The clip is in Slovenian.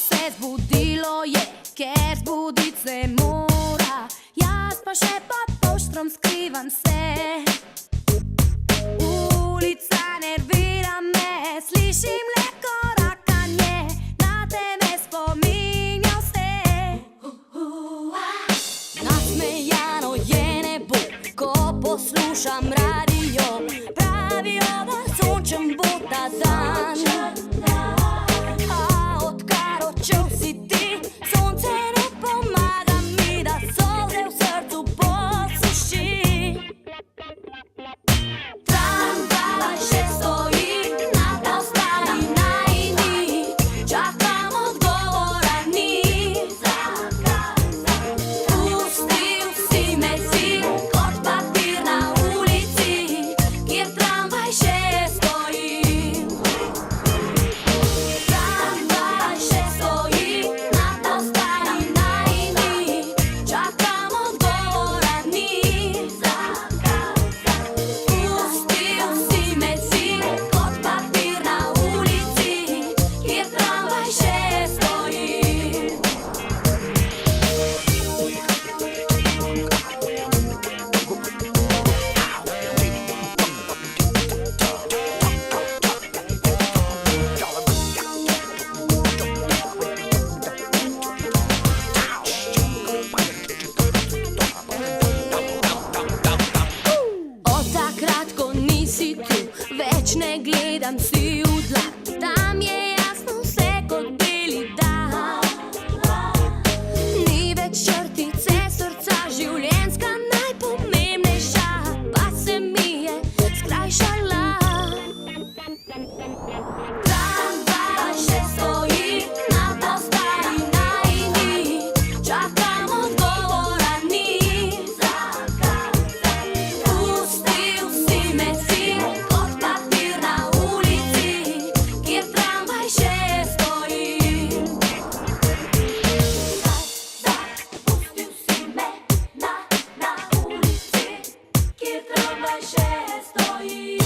Se zbudilo je, ker zbudit se mora, jaz pa še pod poštrom skrivam se. Ulica nervira me, slišim le korakanje, na te me spominja vse. Nasmejano je nebo, ko poslušam radio, pravijo, da sončen bo ta dan. Odkar si ti, sonce ne pomaga mi, da solze v srcu posuši. Tramvaj še stoji na ta stari najini, čakam odgovora ni. Pustil si me si kot papir na ulici, kjer tramvaj še stoji. Več ne gledam si v dlan, tam je jasno vse kot beli dan. Ni več črtice srca, življenjska najpomembnejša, pa se mi je skrajšala. Tramvaj še stoji na ta stari najini, čakam odgovora ni. Pustil si me si kot papir na ulici, kjer tramvaj še stoji. Pustil si me na ulici, kjer tramvaj še stoji.